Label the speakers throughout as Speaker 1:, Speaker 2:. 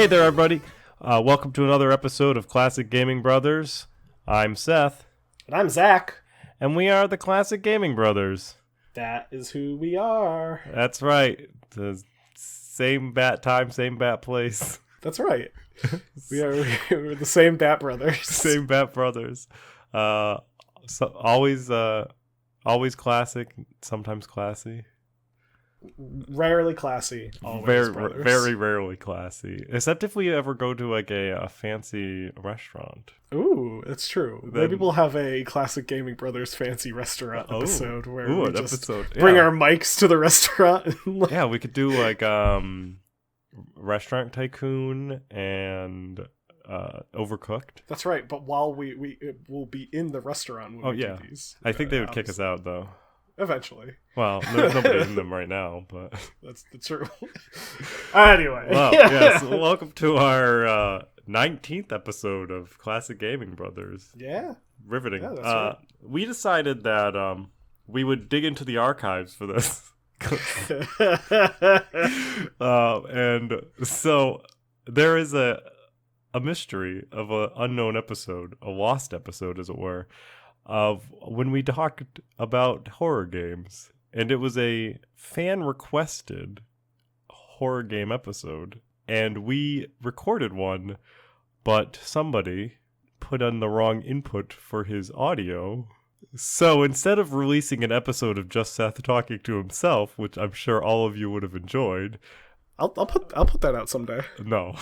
Speaker 1: Hey there, everybody. Welcome to another episode of Classic Gaming Brothers. I'm Seth.
Speaker 2: And I'm Zach.
Speaker 1: And we are the Classic Gaming Brothers.
Speaker 2: That is who we are.
Speaker 1: That's right. The same bat time, same bat place.
Speaker 2: That's right. We're the same Bat Brothers.
Speaker 1: Same Bat Brothers. Always classic, sometimes classy.
Speaker 2: Rarely classy. Always brothers.
Speaker 1: Very rarely classy. Except if we ever go to like a fancy restaurant.
Speaker 2: Ooh, that's true. Maybe we'll have a Classic Gaming Brothers fancy restaurant episode where we just bring our mics to the restaurant.
Speaker 1: Yeah, we could do like Restaurant Tycoon and Overcooked.
Speaker 2: That's right, but while we will be in the restaurant when we do these.
Speaker 1: I think they would kick us out though.
Speaker 2: Eventually.
Speaker 1: Well, there's nobody in them right now, but
Speaker 2: that's true. Anyway.
Speaker 1: Well, yes. Welcome to our 19th episode of Classic Gaming Brothers.
Speaker 2: Yeah.
Speaker 1: Riveting.
Speaker 2: Yeah, that's right.
Speaker 1: We decided that we would dig into the archives for this. And so there is a mystery of an unknown episode, a lost episode, as it were, of when we talked about horror games, and it was a fan requested horror game episode, and we recorded one, but somebody put in the wrong input for his audio. So instead of releasing an episode of just Seth talking to himself, which I'm sure all of you would have enjoyed,
Speaker 2: I'll put that out someday.
Speaker 1: No.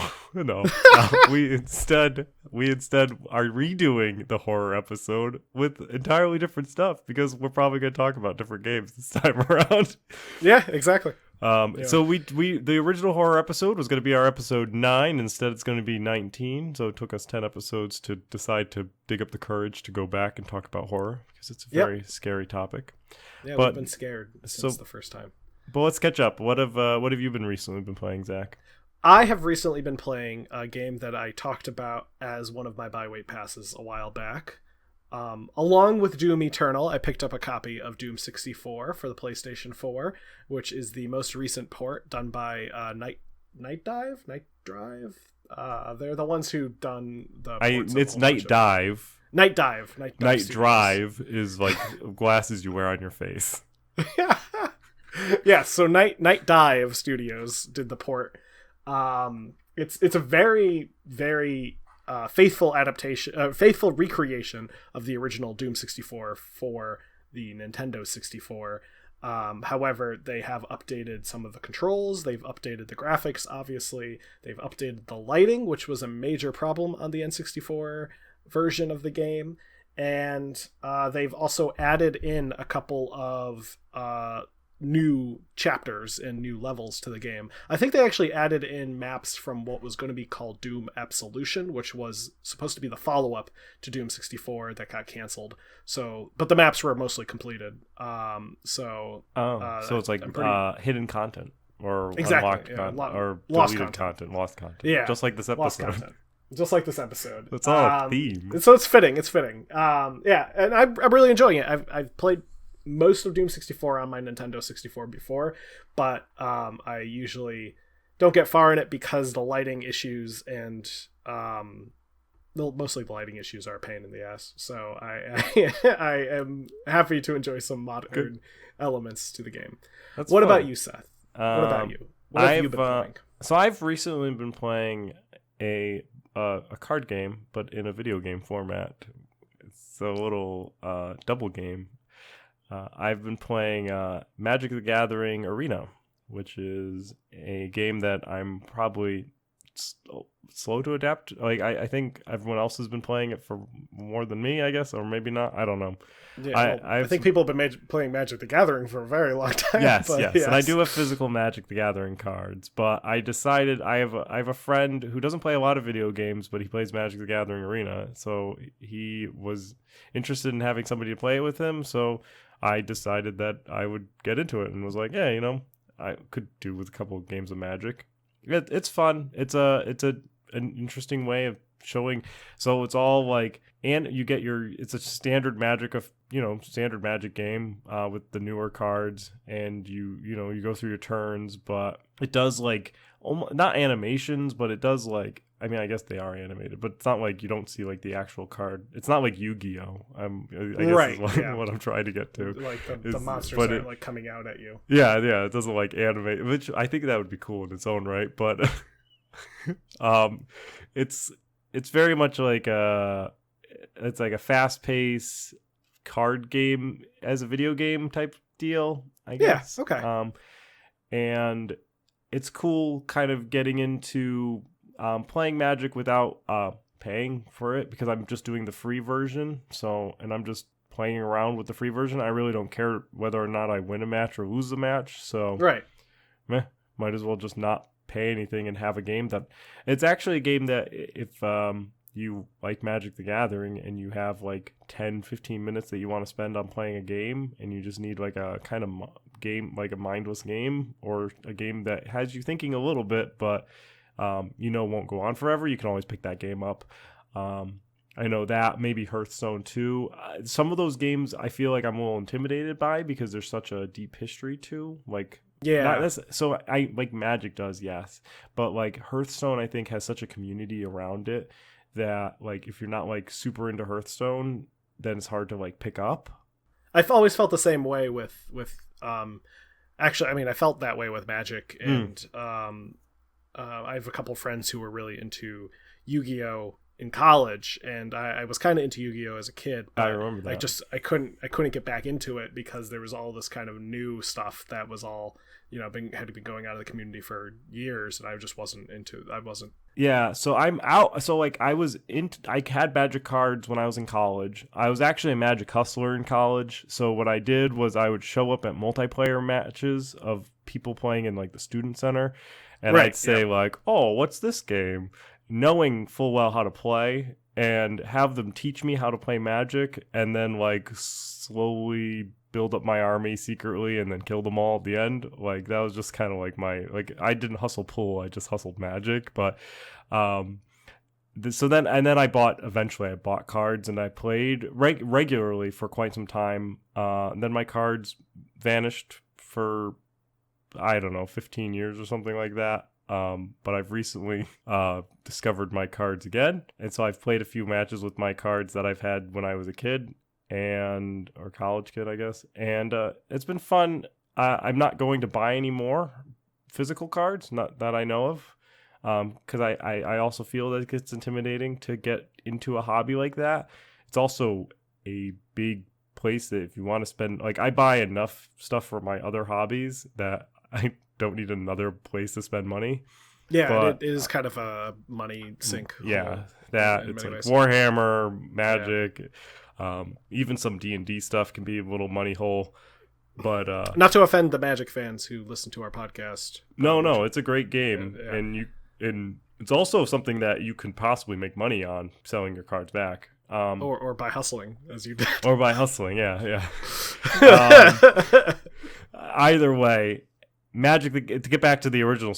Speaker 1: We instead are redoing the horror episode with entirely different stuff because we're probably going to talk about different games this time around.
Speaker 2: Yeah, exactly.
Speaker 1: So we the original horror episode was going to be our episode 9. Instead, it's going to be 19. So it took us 10 episodes to decide to dig up the courage to go back and talk about horror because it's a very scary topic.
Speaker 2: Yeah, we've been scared since the first time.
Speaker 1: But let's catch up. What have you recently been playing, Zach?
Speaker 2: I have recently been playing a game that I talked about as one of my buy-weight passes a while back. Along with Doom Eternal, I picked up a copy of Doom 64 for the PlayStation 4, which is the most recent port done by Night Drive. They're the ones who done the ports.
Speaker 1: It's Night Dive.
Speaker 2: Night Dive.
Speaker 1: Night Drive is like glasses you wear on your face.
Speaker 2: Yeah, so Night Dive Studios did the port. It's a very, very faithful adaptation, faithful recreation of the original Doom 64 for the Nintendo 64. However, they have updated some of the controls. They've updated the graphics, obviously. They've updated the lighting, which was a major problem on the N64 version of the game. And they've also added in a couple of new chapters and new levels to the game. I think they actually added in maps from what was going to be called Doom Absolution, which was supposed to be the follow-up to Doom 64 that got canceled. So, but the maps were mostly completed. So
Speaker 1: it's like hidden content or
Speaker 2: exactly,
Speaker 1: unlocked or
Speaker 2: lost
Speaker 1: content, lost content.
Speaker 2: Yeah,
Speaker 1: just like this episode.
Speaker 2: Just like this episode.
Speaker 1: It's all a theme.
Speaker 2: So it's fitting. Yeah, and I'm really enjoying it. I've played most of Doom 64 on my Nintendo 64 before, but I usually don't get far in it because the lighting issues and mostly the lighting issues are a pain in the ass. So I am happy to enjoy some modern elements to the game. What about you, Seth? What about you? What have you been playing?
Speaker 1: So I've recently been playing a card game, but in a video game format. It's a little double game. I've been playing Magic the Gathering Arena, which is a game that I'm probably slow to adapt. Like I think everyone else has been playing it for more than me, I guess, or maybe not. I don't know.
Speaker 2: Yeah, I think people have been playing Magic the Gathering for a very long time.
Speaker 1: Yes, and I do have physical Magic the Gathering cards, but I decided I have a friend who doesn't play a lot of video games, but he plays Magic the Gathering Arena, so he was interested in having somebody to play it with him, so I decided that I would get into it and was like, yeah, I could do with a couple of games of Magic. It's fun. It's a an interesting way of showing. So it's all like, and you get it's a standard standard Magic game with the newer cards, and you go through your turns, but it does like not animations, but it does like, I mean, I guess they are animated, but it's not like you don't see like the actual card. It's not like Yu-Gi-Oh. I guess is what I'm trying to get to.
Speaker 2: Like the monsters aren't like coming out at you.
Speaker 1: Yeah, it doesn't like animate, which I think that would be cool in its own right. But it's very much like it's like a fast-paced card game as a video game type deal, I guess.
Speaker 2: Yeah, okay.
Speaker 1: And it's cool kind of getting into playing Magic without paying for it, because I'm just doing the free version. And I'm just playing around with the free version. I really don't care whether or not I win a match or lose a match. So
Speaker 2: right.
Speaker 1: Might as well just not pay anything and have a game that it's actually a game that if you like Magic the Gathering and you have like 10-15 minutes that you want to spend on playing a game, and you just need like a kind of game, like a mindless game, or a game that has you thinking a little bit but won't go on forever, you can always pick that game up. I know that, maybe Hearthstone too. Some of those games I feel like I'm a little intimidated by because there's such a deep history to, like,
Speaker 2: yeah.
Speaker 1: So I like Magic does, yes, but like Hearthstone I think has such a community around it that like if you're not like super into Hearthstone, then it's hard to like pick up.
Speaker 2: I've always felt the same way with actually, I mean, I felt that way with Magic, and I have a couple friends who were really into Yu-Gi-Oh in college, and I was kind of into Yu-Gi-Oh as a kid.
Speaker 1: I remember that.
Speaker 2: I couldn't get back into it because there was all this kind of new stuff that was all, had been going out of the community for years, and I just wasn't into. I wasn't.
Speaker 1: Yeah, so I'm out. So like I had Magic cards when I was in college. I was actually a Magic hustler in college. So what I did was I would show up at multiplayer matches of people playing in like the student center, and I'd say like, "Oh, what's this game?" knowing full well how to play, and have them teach me how to play Magic, and then like slowly build up my army secretly and then kill them all at the end. Like that was just kind of like I didn't hustle pool, I just hustled Magic. But so then I bought cards, and I played regularly for quite some time. And then my cards vanished for, I don't know, 15 years or something like that. But I've recently discovered my cards again, and so I've played a few matches with my cards that I've had when I was a kid or college kid, I guess, and it's been fun. I'm not going to buy any more physical cards, not that I know of, because I also feel that it gets intimidating to get into a hobby like that. It's also a big place that if you want to spend, like, I buy enough stuff for my other hobbies that I don't need another place to spend money.
Speaker 2: Yeah, but it is kind of a money sink.
Speaker 1: Yeah, that it's like ways. Warhammer, Magic, even some D&D stuff can be a little money hole. But
Speaker 2: not to offend the Magic fans who listen to our podcast.
Speaker 1: No, it's a great game, and it's also something that you can possibly make money on selling your cards back.
Speaker 2: Or by hustling, as you did.
Speaker 1: Or by hustling, yeah. Either way, Magic, to get back to the original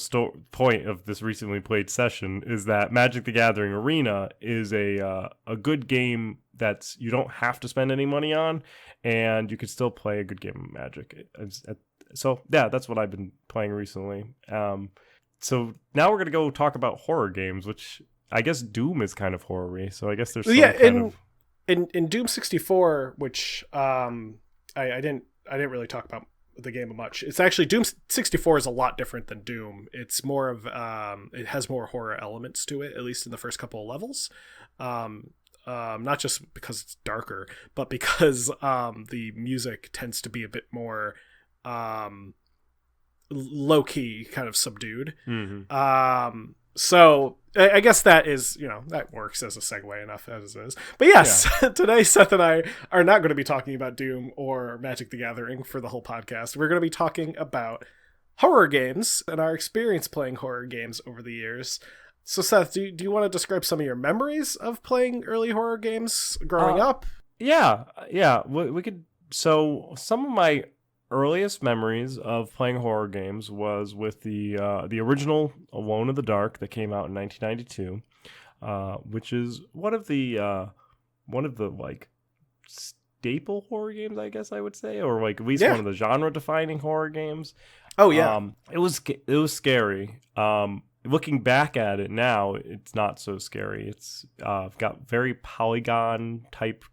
Speaker 1: point of this recently played session, is that Magic the Gathering Arena is a good game that's you don't have to spend any money on, and you can still play a good game of Magic. So yeah, that's what I've been playing recently. So now we're gonna go talk about horror games, which I guess Doom is kind of horror-y. So I guess there's
Speaker 2: in Doom 64, which I didn't really talk about the game much. It's actually, Doom 64 is a lot different than Doom. It's more of it has more horror elements to it, at least in the first couple of levels. Not just because it's darker, but because the music tends to be a bit more low-key, kind of subdued.
Speaker 1: Mm-hmm.
Speaker 2: So I guess that is, that works as a segue enough as it is. But yes, Today Seth and I are not going to be talking about Doom or Magic the Gathering for the whole podcast. We're going to be talking about horror games and our experience playing horror games over the years. So Seth, do you want to describe some of your memories of playing early horror games growing up?
Speaker 1: Yeah. We could. So some of my earliest memories of playing horror games was with the original Alone in the Dark that came out in 1992, which is one of the like staple horror games, I guess I would say, or like at least
Speaker 2: Yeah.
Speaker 1: one of the genre defining horror games.
Speaker 2: Oh yeah.
Speaker 1: It was scary. Looking back at it now, it's not so scary. It's got very polygon type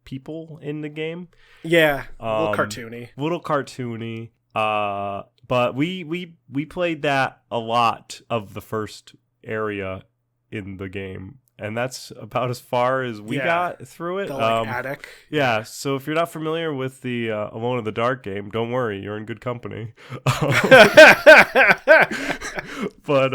Speaker 1: people in the game.
Speaker 2: Yeah. A little cartoony.
Speaker 1: Little cartoony. But we played that a lot of the first area in the game, and that's about as far as we got through it.
Speaker 2: The like attic.
Speaker 1: Yeah, so if you're not familiar with the Alone in the Dark game, don't worry, you're in good company. But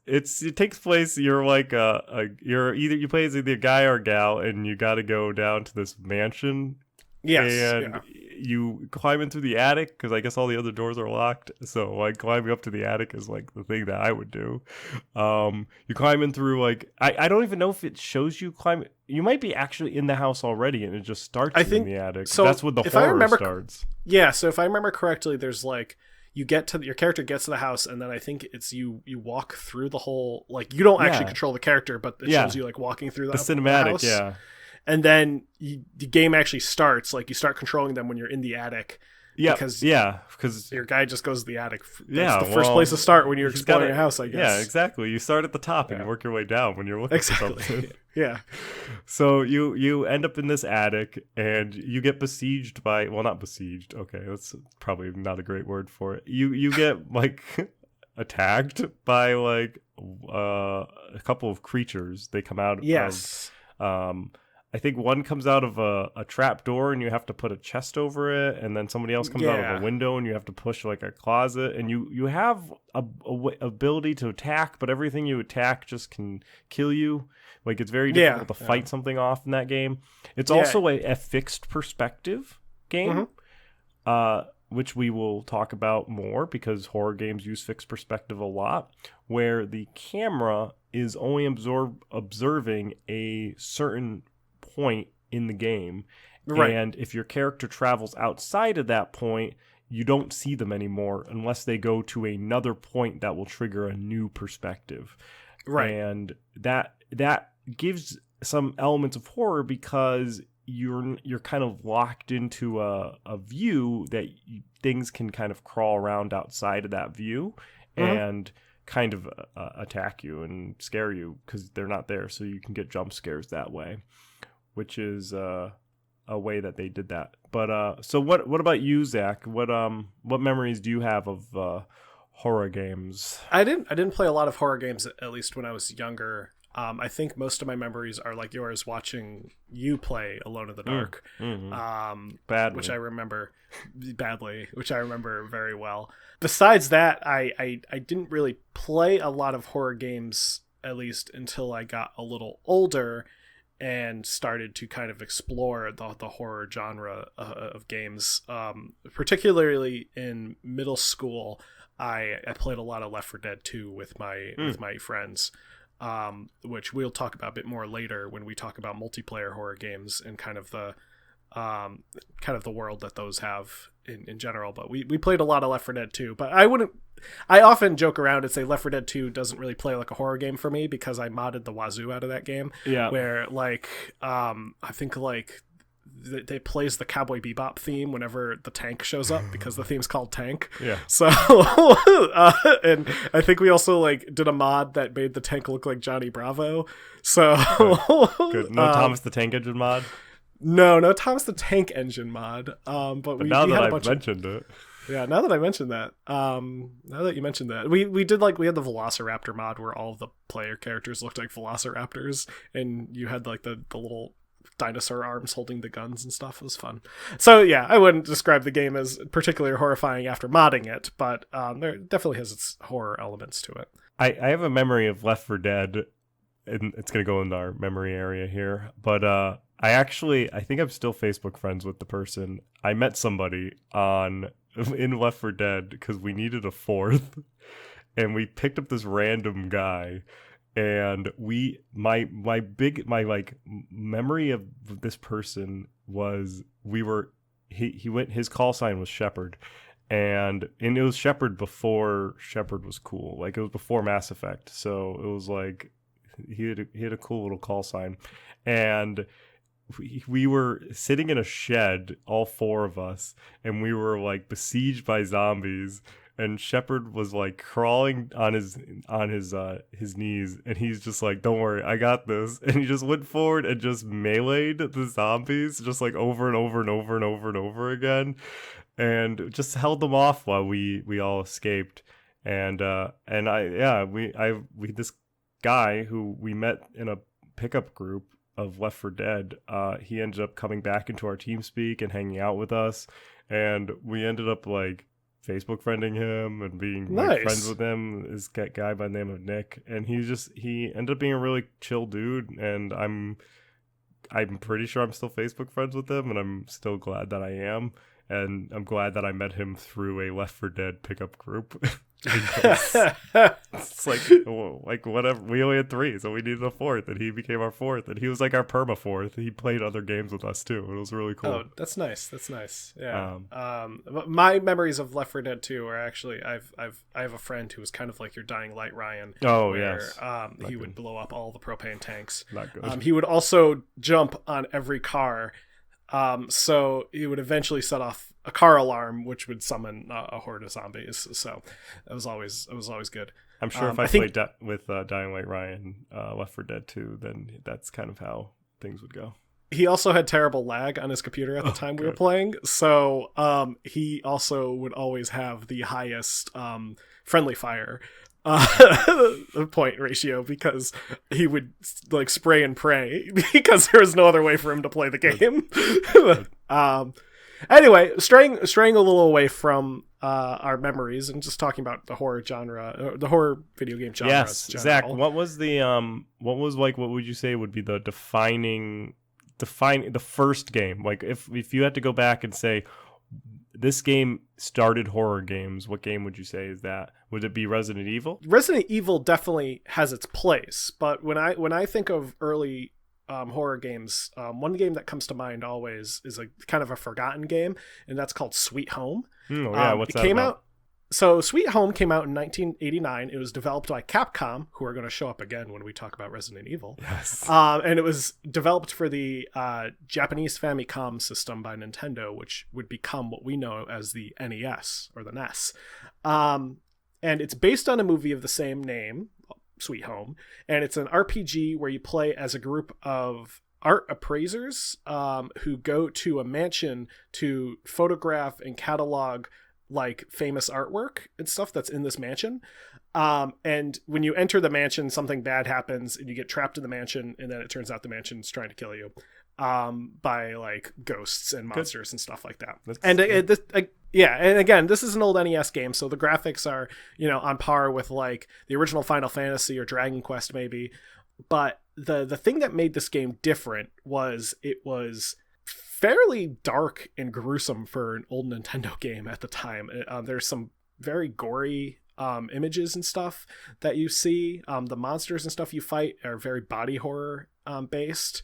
Speaker 1: it takes place. You're like you play as either a guy or a gal, and you got to go down to this mansion.
Speaker 2: Yes.
Speaker 1: And you climb in through the attic because I guess all the other doors are locked. So like climbing up to the attic is like the thing that I would do. You climb in through like I don't even know if it shows you climb. You might be actually in the house already, and it just starts in the attic. So that's when the horror starts.
Speaker 2: Yeah. So if I remember correctly, there's like your character gets to the house, and then I think it's you walk through the whole, like you don't actually control the character, but it shows you like walking through the
Speaker 1: cinematic.
Speaker 2: The house. And then the game actually starts, like you start controlling them when you're in the attic.
Speaker 1: Yeah, because
Speaker 2: your guy just goes to the attic. That's the first place to start when you're exploring a house, I guess.
Speaker 1: Yeah, exactly. You start at the top and work your way down when you're looking for something.
Speaker 2: Yeah.
Speaker 1: So you end up in this attic and you get besieged by, well, not besieged. Okay, that's probably not a great word for it. You get like attacked by like a couple of creatures. They come out of I think one comes out of a trap door and you have to put a chest over it, and then somebody else comes out of a window and you have to push like a closet, and you have a ability to attack, but everything you attack just can kill you. Like it's very difficult to fight something off in that game. It's also a fixed perspective game, which we will talk about more because horror games use fixed perspective a lot, where the camera is only observing a certain point in the game, and if your character travels outside of that point, you don't see them anymore unless they go to another point that will trigger a new perspective. And that gives some elements of horror because you're kind of locked into a view that things can kind of crawl around outside of that view and kind of attack you and scare you because they're not there, so you can get jump scares that way, which is a way that they did that. But so what about you, Zach? What memories do you have of horror games?
Speaker 2: I didn't play a lot of horror games, at least when I was younger. I think most of my memories are like yours, watching you play Alone in the Dark,
Speaker 1: badly,
Speaker 2: which I remember very well. Besides that, I didn't really play a lot of horror games, at least until I got a little older and started to kind of explore the horror genre of games. Particularly in middle school, I played a lot of Left 4 Dead 2 with my friends, which we'll talk about a bit more later when we talk about multiplayer horror games and kind of the world that those have in general. But we played a lot of Left 4 Dead 2, but I often joke around and say Left 4 Dead 2 doesn't really play like a horror game for me because I modded the wazoo out of that game.
Speaker 1: Yeah.
Speaker 2: Where like I think like they plays the Cowboy Bebop theme whenever the tank shows up because the theme's called Tank.
Speaker 1: Yeah.
Speaker 2: So and I think we also like did a mod that made the tank look like Johnny Bravo. So
Speaker 1: good. No Thomas the Tank Engine mod.
Speaker 2: No Thomas the Tank Engine mod. But
Speaker 1: now that I've mentioned it.
Speaker 2: Yeah, now that I mentioned that, we did we had the Velociraptor mod where all of the player characters looked like Velociraptors, and you had like the little dinosaur arms holding the guns and stuff. It was fun. So yeah, I wouldn't describe the game as particularly horrifying after modding it, but there definitely has its horror elements to it.
Speaker 1: I have a memory of Left 4 Dead, and it's going to go in our memory area here, but I think I'm still Facebook friends with the person. I met somebody in Left 4 Dead because we needed a fourth, and we picked up this random guy, and my memory of this person was we were he went. His call sign was Shepard, and it was Shepard before Shepard was cool. Like it was before Mass Effect, so it was like he had a cool little call sign, and we were sitting in a shed, all four of us, and we were like besieged by zombies. And Shepard was like crawling on his knees, and he's just like, "Don't worry, I got this." And he just went forward and just meleeed the zombies, just like over and over and over and over and over again, and just held them off while we all escaped. And we this guy who we met in a pickup group of Left 4 Dead, he ended up coming back into our TeamSpeak and hanging out with us, and we ended up like Facebook friending him and being like, friends with him. This guy by the name of Nick, and he ended up being a really chill dude, and I'm pretty sure I'm still Facebook friends with him, and I'm still glad that I am, and I'm glad that I met him through a Left 4 Dead pickup group. It's like whatever, we only had 3, so we needed a 4th, and he became our 4th, and he was like our perma 4th. He played other games with us too. It was really cool.
Speaker 2: Oh, that's nice. Yeah. My memories of Left 4 Dead 2 are actually I have a friend who was kind of like your Dying Light Ryan.
Speaker 1: Oh,
Speaker 2: where,
Speaker 1: yes.
Speaker 2: He would blow up all the propane tanks.
Speaker 1: Not good.
Speaker 2: He would also jump on every car. So he would eventually set off a car alarm, which would summon a horde of zombies. So it was always good.
Speaker 1: I'm sure if I played with Dying Light Ryan, Left 4 Dead 2, then that's kind of how things would go.
Speaker 2: He also had terrible lag on his computer at the time we were playing, so he also would always have the highest friendly fire point ratio, because he would like spray and pray because there was no other way for him to play the game. Anyway, straying a little away from our memories and just talking about the horror genre, the horror video game genre.
Speaker 1: Yes, Zach, what was what would you say would be the defining the first game? Like if you had to go back and say this game started horror games, what game would you say is that? Would it be Resident Evil?
Speaker 2: Resident Evil definitely has its place, but when I think of early horror games, one game that comes to mind always is like kind of a forgotten game, and that's called Sweet Home.
Speaker 1: Oh yeah, what's that about?
Speaker 2: So Sweet Home came out in 1989. It was developed by Capcom, who are going to show up again when we talk about Resident Evil.
Speaker 1: Yes.
Speaker 2: And it was developed for the Japanese Famicom system by Nintendo, which would become what we know as the NES or the NES. And it's based on a movie of the same name, Sweet Home, and it's an RPG where you play as a group of art appraisers who go to a mansion to photograph and catalog like famous artwork and stuff that's in this mansion. And when you enter the mansion, something bad happens and you get trapped in the mansion, and then it turns out the mansion's trying to kill you by like ghosts and monsters and stuff like that. And again, this is an old NES game, so the graphics are, on par with like the original Final Fantasy or Dragon Quest maybe. But the thing that made this game different was it was fairly dark and gruesome for an old Nintendo game at the time. There's some very gory images and stuff that you see. The monsters and stuff you fight are very body horror based.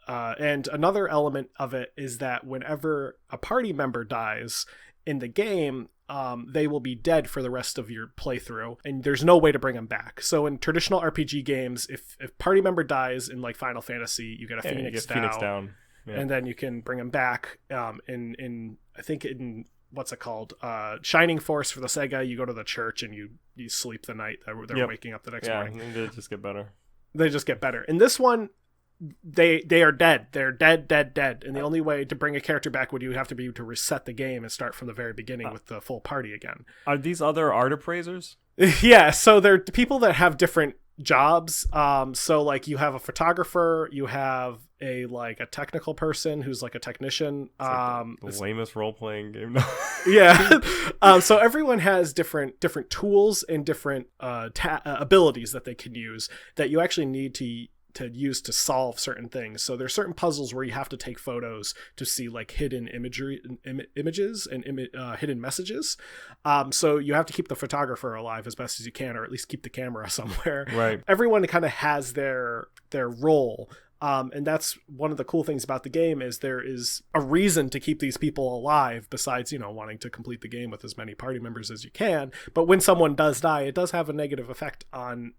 Speaker 2: And another element of it is that whenever a party member dies in the game, they will be dead for the rest of your playthrough, and there's no way to bring them back. So in traditional RPG games, if party member dies in like Final Fantasy, you get a Phoenix down. Yeah. And then you can bring them back in I think in what's it called, Shining Force for the Sega. You go to the church and you sleep the night they're waking up the next morning.
Speaker 1: Yeah, they just get better.
Speaker 2: They just get better. In this one, they are dead. They're dead. And the only way to bring a character back would you have to be to reset the game and start from the very beginning with the full party again.
Speaker 1: Are these other art appraisers?
Speaker 2: Yeah, so they're people that have different jobs. So like you have a photographer, you have a technical person who's like a technician.
Speaker 1: The lamest role-playing game.
Speaker 2: Yeah. So everyone has different tools and different abilities that they can use that you actually need to use to solve certain things. So there's certain puzzles where you have to take photos to see like hidden images and hidden messages. So you have to keep the photographer alive as best as you can, or at least keep the camera somewhere.
Speaker 1: Right.
Speaker 2: Everyone kind of has their role. And that's one of the cool things about the game is there is a reason to keep these people alive besides, wanting to complete the game with as many party members as you can. But when someone does die, it does have a negative effect on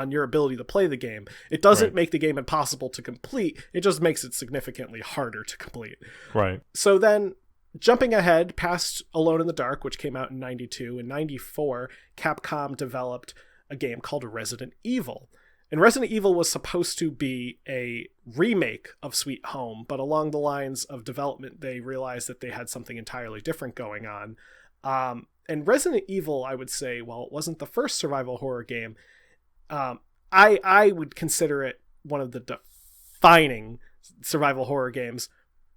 Speaker 2: your ability to play the game. It doesn't make the game impossible to complete. It just makes it significantly harder to complete.
Speaker 1: Right.
Speaker 2: So then jumping ahead past Alone in the Dark, which came out in 92, in 94, Capcom developed a game called Resident Evil. And Resident Evil was supposed to be a remake of Sweet Home, but along the lines of development, they realized that they had something entirely different going on. And Resident Evil, I would say, while it wasn't the first survival horror game, I would consider it one of the defining survival horror games,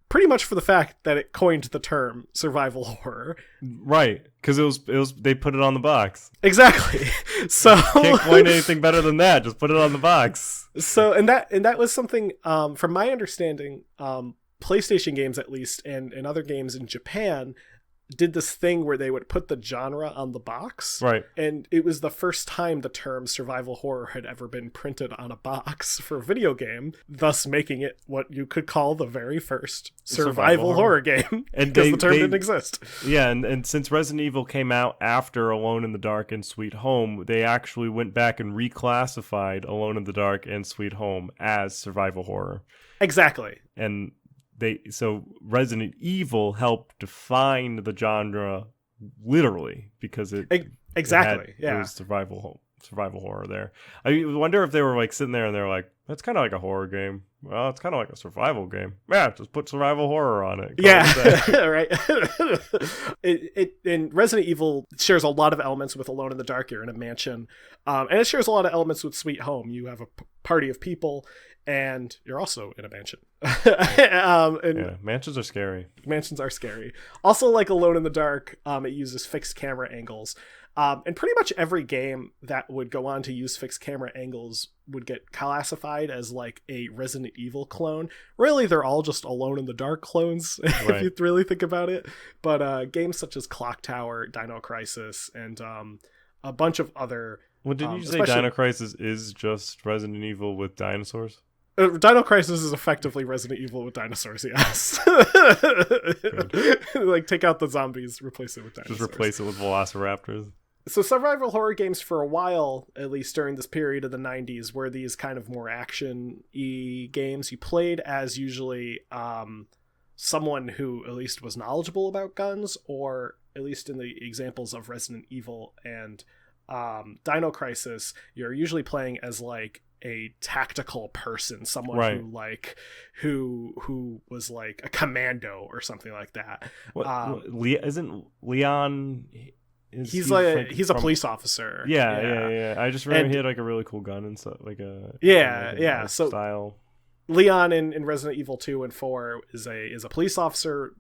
Speaker 2: pretty much for the fact that it coined the term survival horror.
Speaker 1: Right, because it was they put it on the box.
Speaker 2: Exactly. So
Speaker 1: can't coin anything better than that. Just put it on the box.
Speaker 2: So and that was something, from my understanding, PlayStation games at least, and other games in Japan did this thing where they would put the genre on the box.
Speaker 1: Right.
Speaker 2: And it was the first time the term survival horror had ever been printed on a box for a video game, thus making it what you could call the very first survival horror game. And because the term didn't exist.
Speaker 1: Yeah, and since Resident Evil came out after Alone in the Dark and Sweet Home, they actually went back and reclassified Alone in the Dark and Sweet Home as survival horror.
Speaker 2: Exactly.
Speaker 1: And so Resident Evil helped define the genre literally because it was survival horror there. I wonder if they were like sitting there and they're like, that's kind of like a horror game. Well, it's kind of like a survival game. Yeah, just put survival horror on it.
Speaker 2: Right. And Resident Evil shares a lot of elements with Alone in the Dark. You're in a mansion, and it shares a lot of elements with Sweet Home. You have a party of people, and you're also in a mansion.
Speaker 1: Mansions are scary.
Speaker 2: Mansions are scary. Also, like Alone in the Dark, it uses fixed camera angles. And pretty much every game that would go on to use fixed camera angles would get classified as like a Resident Evil clone. Really, they're all just Alone in the Dark clones, if you really think about it. But games such as Clock Tower, Dino Crisis, and a bunch of other...
Speaker 1: Well, didn't you say Dino Crisis is just Resident Evil with dinosaurs?
Speaker 2: Dino Crisis is effectively Resident Evil with dinosaurs, yes. Like, take out the zombies, replace it with dinosaurs.
Speaker 1: Just replace it with velociraptors.
Speaker 2: So survival horror games for a while, at least during this period of the 90s, were these kind of more action-y games. You played as usually someone who at least was knowledgeable about guns, or at least in the examples of Resident Evil and Dino Crisis, you're usually playing as like a tactical person, someone who was like a commando or something like that.
Speaker 1: Isn't Leon?
Speaker 2: He's a police officer.
Speaker 1: Yeah. I just remember he had like a really cool gun and stuff, like a
Speaker 2: so
Speaker 1: style.
Speaker 2: Leon in Resident Evil 2 and 4 is a police officer.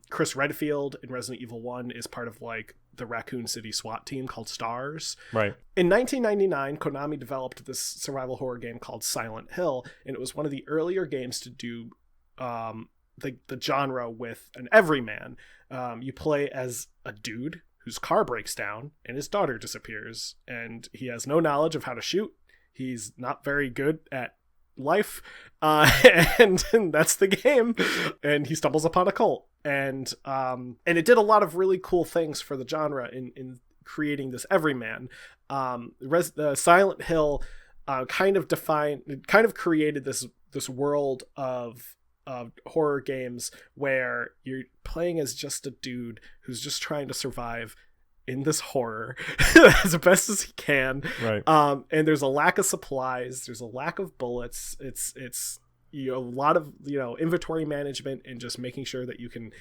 Speaker 2: Chris Redfield in Resident Evil 1 is part of like the Raccoon City SWAT team called STARS.
Speaker 1: Right.
Speaker 2: In 1999, Konami developed this survival horror game called Silent Hill, and it was one of the earlier games to do the genre with an everyman. You play as a dude whose car breaks down and his daughter disappears, and he has no knowledge of how to shoot. He's not very good at life, and that's the game. And he stumbles upon a cult, and it did a lot of really cool things for the genre in creating this everyman. Silent Hill kind of created this world of horror games where you're playing as just a dude who's just trying to survive in this horror as best as he can.
Speaker 1: Right.
Speaker 2: And there's a lack of supplies, there's a lack of bullets. It's a lot of inventory management and just making sure that you can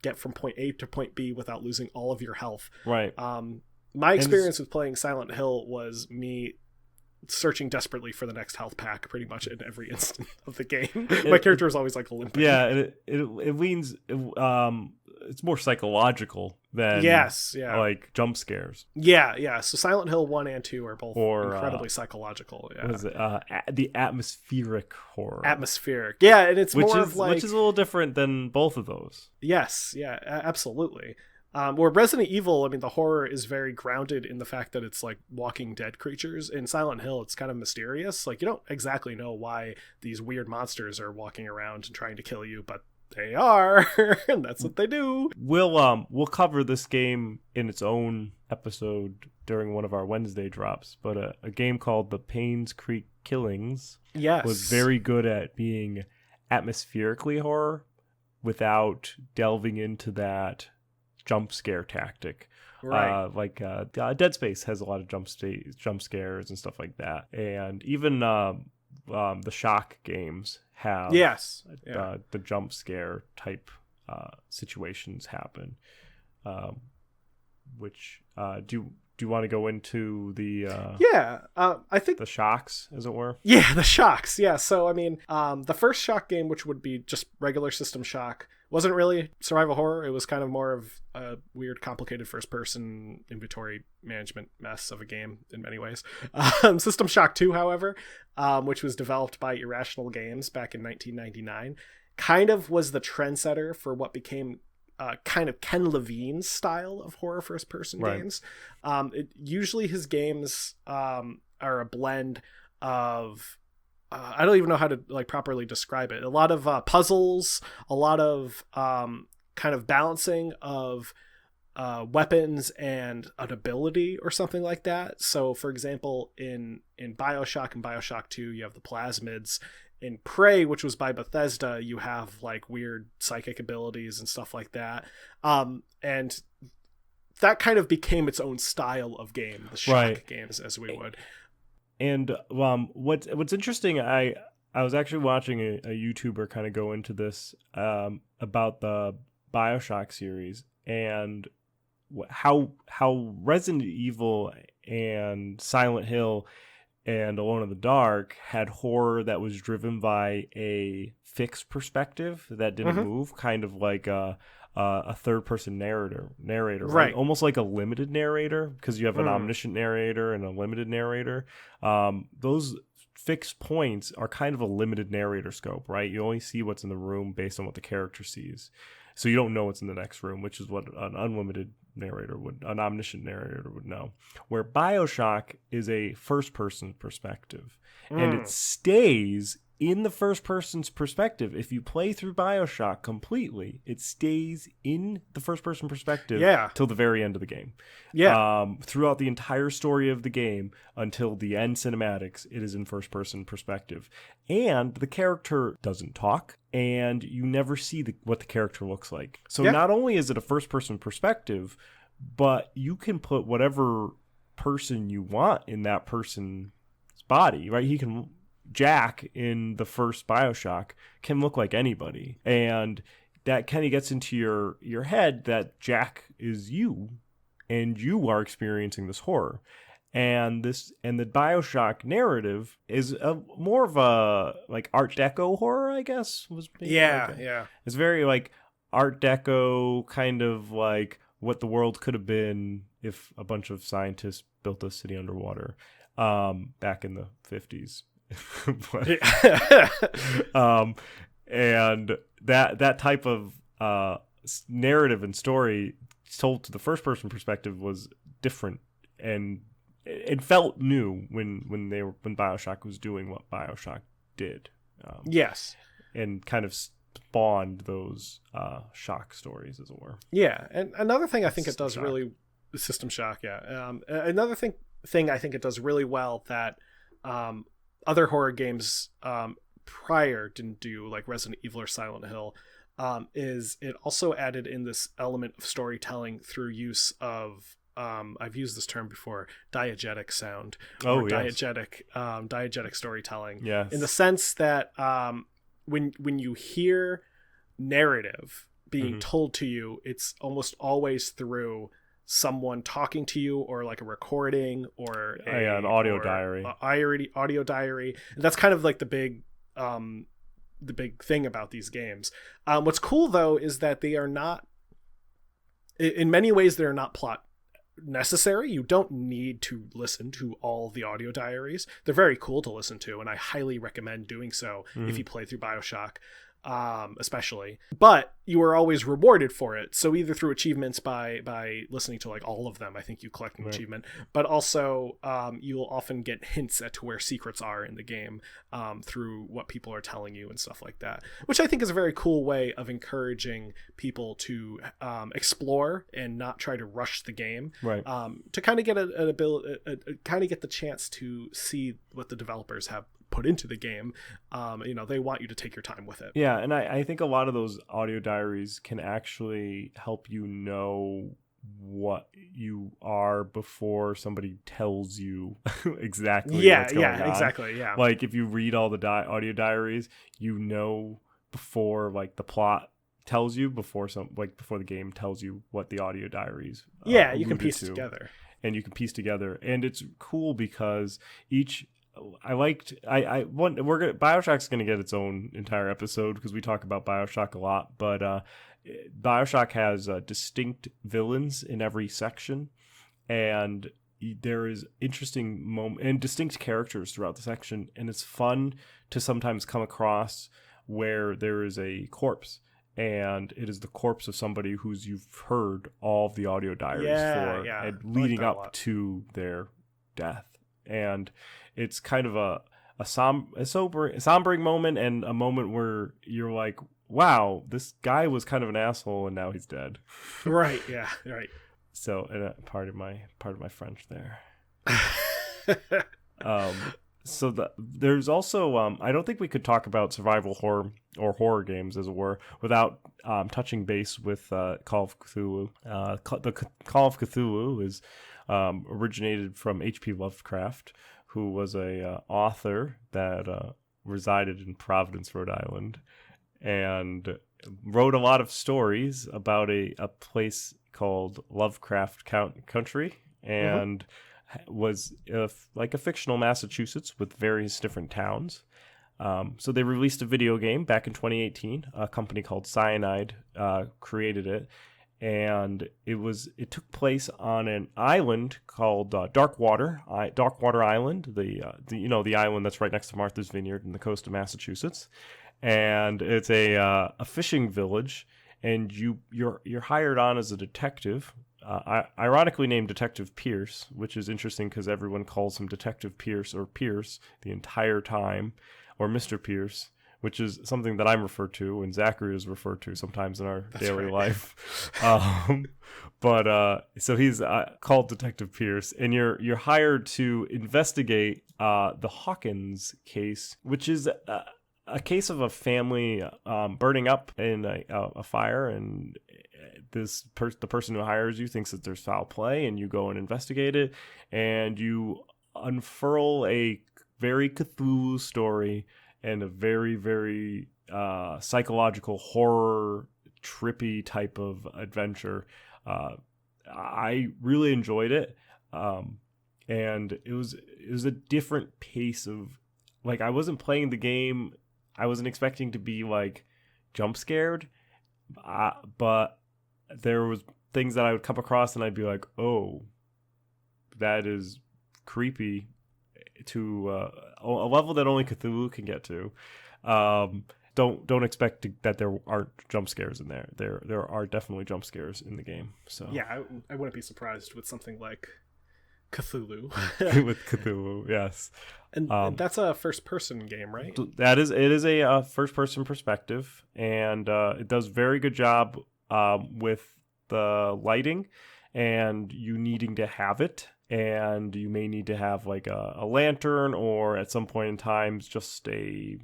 Speaker 2: get from point A to point B without losing all of your health.
Speaker 1: Right.
Speaker 2: My experience with playing Silent Hill was me searching desperately for the next health pack pretty much in every instant of the game. My character is always like limping.
Speaker 1: Yeah, it leans it's more psychological than like jump scares.
Speaker 2: Yeah. So Silent Hill 1 and 2 are both incredibly psychological. Yeah.
Speaker 1: What is it? The atmospheric horror.
Speaker 2: Atmospheric. Yeah, and it's
Speaker 1: which is a little different than both of those.
Speaker 2: Yes, yeah, absolutely. Where Resident Evil, I mean, the horror is very grounded in the fact that it's like Walking Dead creatures. In Silent Hill, it's kind of mysterious. Like, you don't exactly know why these weird monsters are walking around and trying to kill you, but they are, and that's what they do.
Speaker 1: We'll cover this game in its own episode during one of our Wednesday drops, but a game called The Paynes Creek Killings was very good at being atmospherically horror without delving into that jump scare tactic.
Speaker 2: Right.
Speaker 1: Dead Space has a lot of jump scares and stuff like that, and even the Shock games have the jump scare type situations happen. Which do you want to go into the
Speaker 2: I think
Speaker 1: the shocks, as it were?
Speaker 2: Yeah, the shocks. Yeah, so I mean, the first Shock game, which would be just regular System Shock, wasn't really survival horror. It was kind of more of a weird, complicated first-person inventory management mess of a game in many ways. System Shock 2, however, which was developed by Irrational Games back in 1999, kind of was the trendsetter for what became kind of Ken Levine's style of horror first-person games. Usually his games are a blend of I don't even know how to like properly describe it. A lot of puzzles, a lot of kind of balancing of weapons and an ability or something like that. So, for example, in BioShock and BioShock 2, you have the plasmids. In Prey, which was by Bethesda, you have like weird psychic abilities and stuff like that. And that kind of became its own style of game, the Shock games, as we would.
Speaker 1: And what's interesting, I was actually watching a YouTuber kind of go into this about the BioShock series and how Resident Evil and Silent Hill and Alone in the Dark had horror that was driven by a fixed perspective that didn't move, kind of like a third-person narrator, right? Almost like a limited narrator, because you have an omniscient narrator and a limited narrator. Those fixed points are kind of a limited narrator scope, right? You only see what's in the room based on what the character sees. So you don't know what's in the next room, which is what an unlimited narrator an omniscient narrator would know. Where BioShock is a first-person perspective, and it stays in the first person's perspective. If you play through BioShock completely, it stays in the first person perspective till the very end of the game. Throughout the entire story of the game until the end cinematics, it is in first person perspective. And the character doesn't talk, and you never see what the character looks like. So not only is it a first person perspective, but you can put whatever person you want in that person's body, right? Jack in the first BioShock can look like anybody, and that kind of gets into your head that Jack is you, and you are experiencing this horror, and the BioShock narrative is more of a like Art Deco horror, I guess. It's very like Art Deco, kind of like what the world could have been if a bunch of scientists built a city underwater back in the 50s. And that type of narrative and story told to the first person perspective was different, and it felt new when BioShock was doing what BioShock did. And kind of spawned those shock stories, as it were.
Speaker 2: And another thing I think it does really System Shock. Another thing I think it does really well that other horror games prior didn't do, like Resident Evil or Silent Hill, is it also added in this element of storytelling through use of I've used this term before, diegetic sound, diegetic storytelling. In the sense that when you hear narrative being told to you, it's almost always through someone talking to you, or like a recording, or
Speaker 1: an audio diary.
Speaker 2: Audio diary. And that's kind of like the big thing about these games. What's cool though is that they are not, in many ways, they're not plot necessary. You don't need to listen to all the audio diaries. They're very cool to listen to, and I highly recommend doing so if you play through BioShock. especially, but you are always rewarded for it. So either through achievements by listening to like all of them, I think you collect an achievement, but also you'll often get hints at to where secrets are in the game through what people are telling you and stuff like that, which I think is a very cool way of encouraging people to explore and not try to rush the game,
Speaker 1: right?
Speaker 2: To kind of get an ability, kind of get the chance to see what the developers have put into the game. They want you to take your time with it.
Speaker 1: Yeah, and I think a lot of those audio diaries can actually help you know what you are before somebody tells you exactly what's going on.
Speaker 2: Exactly. Yeah.
Speaker 1: Like if you read all the audio diaries, before like the plot tells you, before the game tells you what the audio diaries
Speaker 2: you can piece together.
Speaker 1: And you can piece together, and it's cool because BioShock's going to get its own entire episode because we talk about BioShock a lot, but BioShock has distinct villains in every section, and there is interesting and distinct characters throughout the section, and it's fun to sometimes come across where there is a corpse, and it is the corpse of somebody you've heard all of the audio diaries and leading up to their death. And it's kind of a sombering moment, and a moment where you're like, wow, this guy was kind of an asshole and now he's dead.
Speaker 2: Right. Yeah. Right.
Speaker 1: So, and part of my French there. There's also I don't think we could talk about survival horror or horror games, as it were, without touching base with Call of Cthulhu. The Call of Cthulhu is originated from H.P. Lovecraft, who was a author that resided in Providence, Rhode Island, and wrote a lot of stories about a place called Lovecraft Country, and was like a fictional Massachusetts with various different towns. So they released a video game back in 2018. A company called Cyanide created it, and it took place on an island called Darkwater Island, the island that's right next to Martha's Vineyard in the coast of Massachusetts. And it's a fishing village, and you're hired on as a detective, ironically named Detective Pierce, which is interesting because everyone calls him Detective Pierce or Pierce the entire time, or Mr. Pierce, which is something that I'm referred to and Zachary is referred to sometimes in our daily life. So he's called Detective Pierce, and you're hired to investigate the Hawkins case, which is a case of a family burning up in a fire, and the person who hires you thinks that there's foul play, and you go and investigate it, and you unfurl a very Cthulhu story and a very, very psychological horror trippy type of adventure. I really enjoyed it, and it was a different pace of, like, I wasn't playing the game. I wasn't expecting to be like jump scared, but there was things that I would come across and I'd be like, oh, that is creepy to a level that only Cthulhu can get to. Don't expect that there aren't jump scares in there. There are definitely jump scares in the game. So
Speaker 2: yeah, I wouldn't be surprised with something like Cthulhu.
Speaker 1: With Cthulhu, yes.
Speaker 2: And that's a first-person game, right?
Speaker 1: It is a first-person perspective, and it does very good job with the lighting, and you needing to have it, and you may need to have like a lantern, or at some point in time just a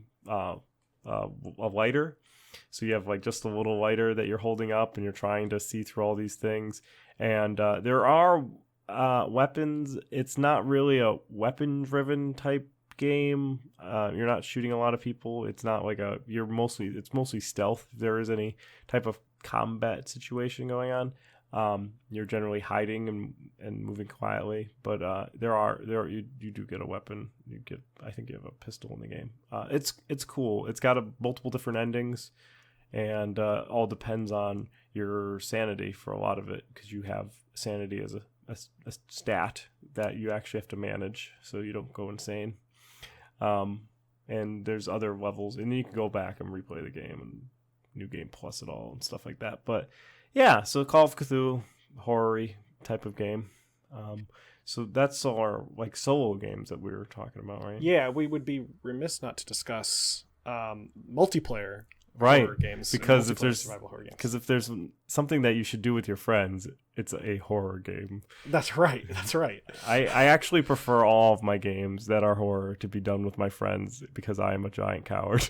Speaker 1: lighter. So you have like just a little lighter that you're holding up, and you're trying to see through all these things. And there are weapons. It's not really a weapon-driven type game. You're not shooting a lot of people. It's not like it's mostly stealth. If there is any type of combat situation going on, you're generally hiding and moving quietly. But you do get a weapon. I think you have a pistol in the game. It's cool. It's got multiple different endings, and all depends on your sanity for a lot of it, because you have sanity as a stat that you actually have to manage so you don't go insane. and there's other levels, and then you can go back and replay the game and New Game Plus it all and stuff like that. But yeah, so Call of Cthulhu, horror-y type of game. So that's our like solo games that we were talking about, right?
Speaker 2: Yeah, we would be remiss not to discuss multiplayer
Speaker 1: right
Speaker 2: horror games,
Speaker 1: because
Speaker 2: and
Speaker 1: if there's
Speaker 2: survival horror games.
Speaker 1: because if there's something that you should do with your friends, it's a horror game.
Speaker 2: That's right.
Speaker 1: I actually prefer all of my games that are horror to be done with my friends because I am a giant coward.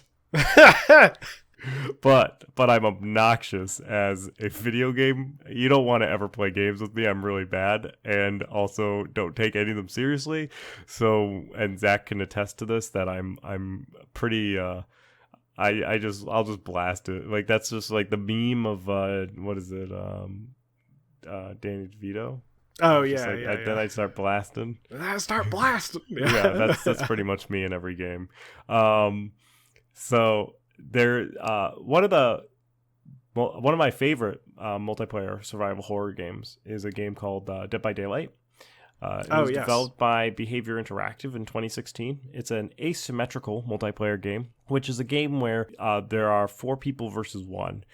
Speaker 1: but I'm obnoxious as a video game. You don't want to ever play games with me. I'm really bad, and also don't take any of them seriously. So, and Zach can attest to this, that I'm pretty I'll just blast it. Like that's just like the meme of what is it? Danny DeVito.
Speaker 2: Oh
Speaker 1: Just
Speaker 2: yeah,
Speaker 1: like, Then I start blasting.
Speaker 2: Start blasting.
Speaker 1: Yeah, that's pretty much me in every game. So there, one of my favorite multiplayer survival horror games is a game called Dead by Daylight. It was developed by Behavior Interactive in 2016. It's an asymmetrical multiplayer game, which is a game where there are 4 people versus 1,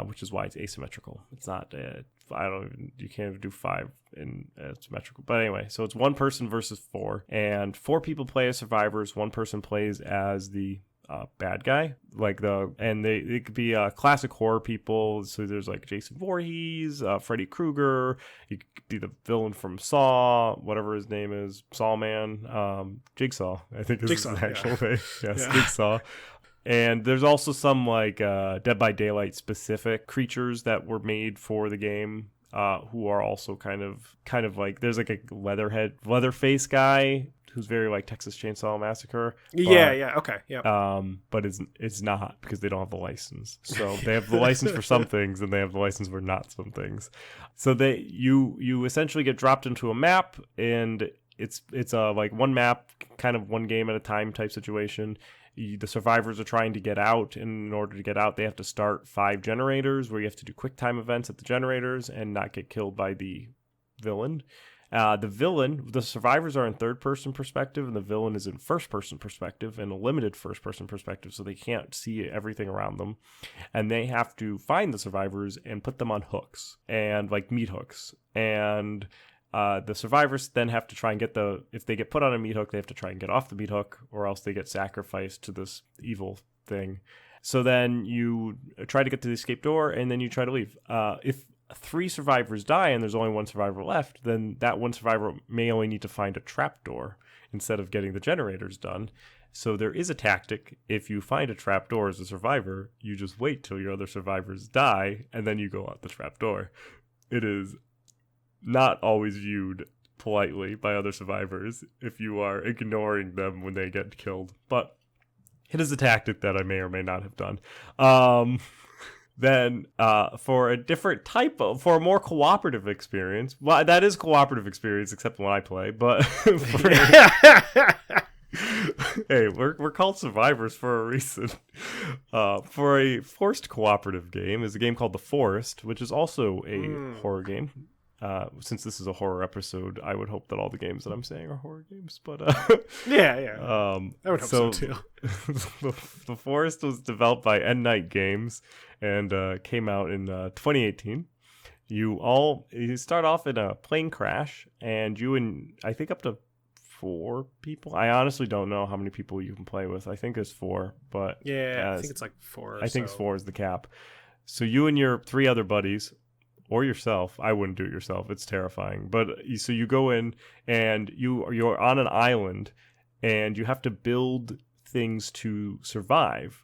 Speaker 1: which is why it's asymmetrical. It's not. You can't even do 5 in symmetrical. But anyway, so it's 1 person versus 4, and 4 people play as survivors. 1 person plays as the bad guy, they could be classic horror people. So there's like Jason Voorhees, Freddy Krueger. You could be the villain from Saw, whatever his name is, Saw Man, Jigsaw. I think is his actual name. Yes, Jigsaw. And there's also some like Dead by Daylight specific creatures that were made for the game, who are also kind of like, there's like a Leatherface guy who's very like Texas Chainsaw Massacre.
Speaker 2: Okay.
Speaker 1: But it's not, because they don't have the license. So they have the license for some things, and they have the license for not some things. So you essentially get dropped into a map, and it's like one map, kind of one game at a time type situation. The survivors are trying to get out, and in order to get out, they have to start 5 generators where you have to do quick time events at the generators and not get killed by the villain. The survivors are in third-person perspective, and the villain is in first-person perspective, and a limited first-person perspective, so they can't see everything around them. And they have to find the survivors and put them on hooks, and like meat hooks. And the survivors then have to try and if they get put on a meat hook, they have to try and get off the meat hook, or else they get sacrificed to this evil thing. So then you try to get to the escape door, and then you try to leave. If 3 survivors die and there's only 1 survivor left, then that 1 survivor may only need to find a trapdoor instead of getting the generators done. So there is a tactic. If you find a trapdoor as a survivor, you just wait till your other survivors die, and then you go out the trapdoor. It is not always viewed politely by other survivors if you are ignoring them when they get killed, but it is a tactic that I may or may not have done. Then for a more cooperative experience, well, that is cooperative experience except when I play, but hey, we're called survivors for a reason. For a forced cooperative game is a game called The Forest, which is also a horror game. Since this is a horror episode, I would hope that all the games that I'm saying are horror games, but
Speaker 2: I would hope so too.
Speaker 1: The Forest was developed by End Night Games and came out in 2018. You start off in a plane crash, and I think up to 4 people. I honestly don't know how many people you can play with. I think it's 4, but
Speaker 2: I think it's like 4.
Speaker 1: I think 4 is the cap. So you and your 3 other buddies, or yourself. I wouldn't do it yourself. It's terrifying. But so you go in, and you're on an island, and you have to build things to survive.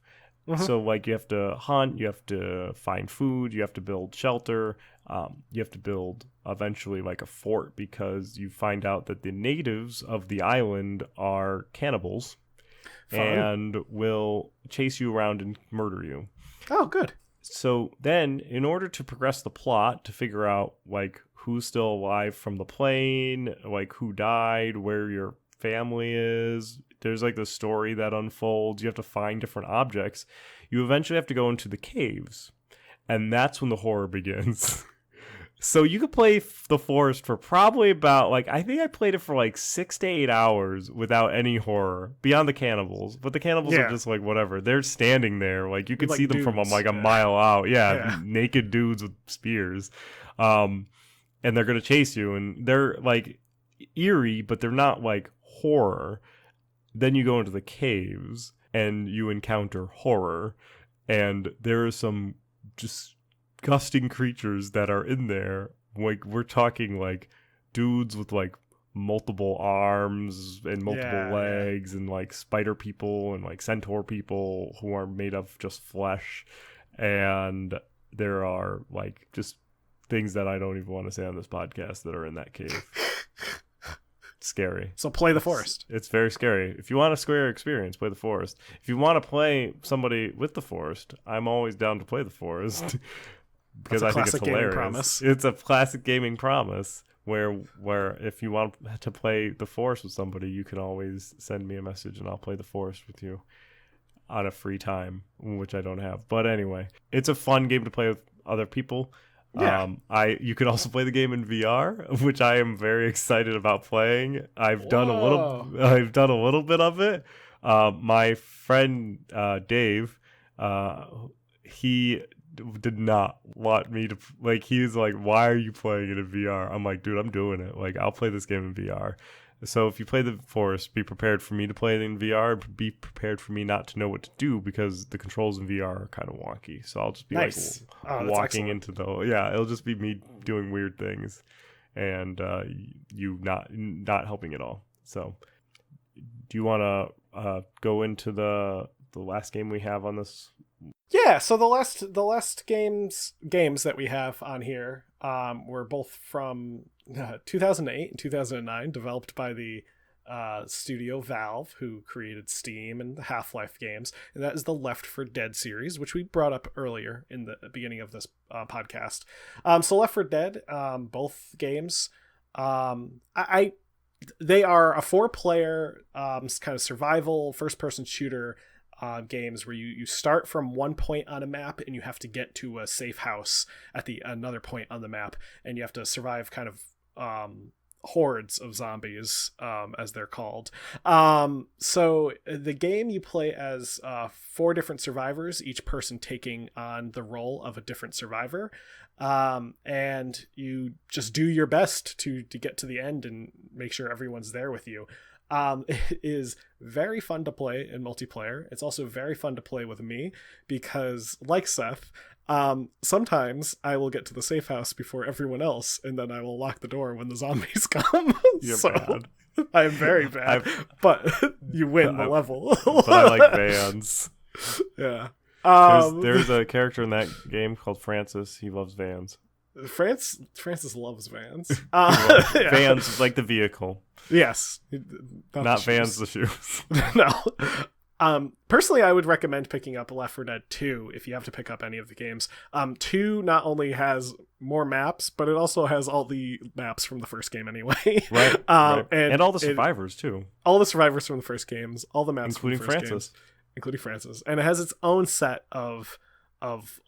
Speaker 1: So like you have to hunt, you have to find food, you have to build shelter, you have to build eventually like a fort, because you find out that the natives of the island are cannibals. Fun. And will chase you around and murder you.
Speaker 2: Oh, good.
Speaker 1: So then, in order to progress the plot, to figure out like who's still alive from the plane, like who died, where your family is, there's like the story that unfolds. You have to find different objects. You eventually have to go into the caves, and that's when the horror begins. So you could play the forest for probably about like I think I played it for like 6 to 8 hours without any horror beyond the cannibals. But the cannibals are just like whatever. They're standing there, like you could
Speaker 2: like
Speaker 1: see them
Speaker 2: dudes.
Speaker 1: from like a mile out.
Speaker 2: Yeah.
Speaker 1: Naked dudes with spears, and they're gonna chase you, and they're like eerie, but they're not like horror. Then you go into the caves and you encounter horror, and there are some disgusting creatures that are in there. Like we're talking like dudes with like multiple arms and multiple legs and like spider people and like centaur people who are made of just flesh, and there are like just things that I don't even want to say on this podcast that are in that cave. Scary.
Speaker 2: So play the forest.
Speaker 1: It's very scary. If you want a scary experience, play the forest. If you want to play somebody with the forest, I'm always down to play the forest because I think it's hilarious.
Speaker 2: Promise.
Speaker 1: It's a classic gaming promise where if you want to play the forest with somebody, you can always send me a message and I'll play the forest with you on a free time, which I don't have. But anyway, it's a fun game to play with other people.
Speaker 2: Yeah.
Speaker 1: You can also play the game in VR, which I am very excited about playing. I've done a little bit of it. My friend Dave, he did not want me to like. He was like, "Why are you playing it in VR?" I'm like, "Dude, I'm doing it. Like, I'll play this game in VR." So if you play the forest, be prepared for me to play it in VR. Be prepared for me not to know what to do because the controls in VR are kind of wonky. So I'll just be like walking into it'll just be me doing weird things, and you not helping at all. So do you want to go into the last game we have on this?
Speaker 2: Yeah. So the last games that we have on here were both from 2008 and 2009, developed by the studio Valve, who created Steam and the Half-Life games, and that is the Left 4 Dead series, which we brought up earlier in the beginning of this podcast. So Left 4 Dead, both games, they are a 4-player kind of survival first-person shooter games where you start from one point on a map and you have to get to a safe house at another point on the map, and you have to survive kind of hordes of zombies, as they're called. So the game, you play as 4 different survivors, each person taking on the role of a different survivor, and you just do your best to get to the end and make sure everyone's there with you. It is very fun to play in multiplayer. It's also very fun to play with me because, like Seth, sometimes I will get to the safe house before everyone else, and then I will lock the door when the zombies come.
Speaker 1: You're
Speaker 2: so
Speaker 1: bad.
Speaker 2: I am very bad, but you win the level.
Speaker 1: But I like vans.
Speaker 2: Yeah.
Speaker 1: There's a character in that game called Francis. He loves vans.
Speaker 2: Francis loves vans.
Speaker 1: Vans is like the vehicle.
Speaker 2: Yes.
Speaker 1: Not vans the shoes.
Speaker 2: No. Personally, I would recommend picking up Left 4 Dead 2 if you have to pick up any of the games. 2 not only has more maps, but it also has all the maps from the first game anyway.
Speaker 1: Right. Right. And all the survivors too.
Speaker 2: All the survivors from the first games, all the maps
Speaker 1: including
Speaker 2: from the first
Speaker 1: Francis.
Speaker 2: games, including Francis. And it has its own set of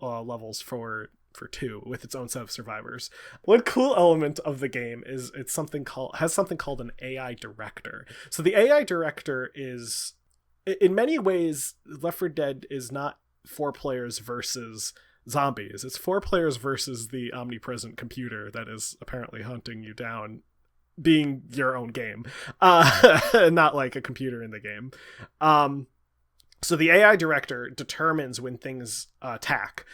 Speaker 2: levels for 2 with its own set of survivors. One cool element of the game is has something called an AI director. So the AI director is, in many ways, Left 4 Dead is not 4 players versus zombies. It's 4 players versus the omnipresent computer that is apparently hunting you down, being your own game, not like a computer in the game. So the AI director determines when things attack.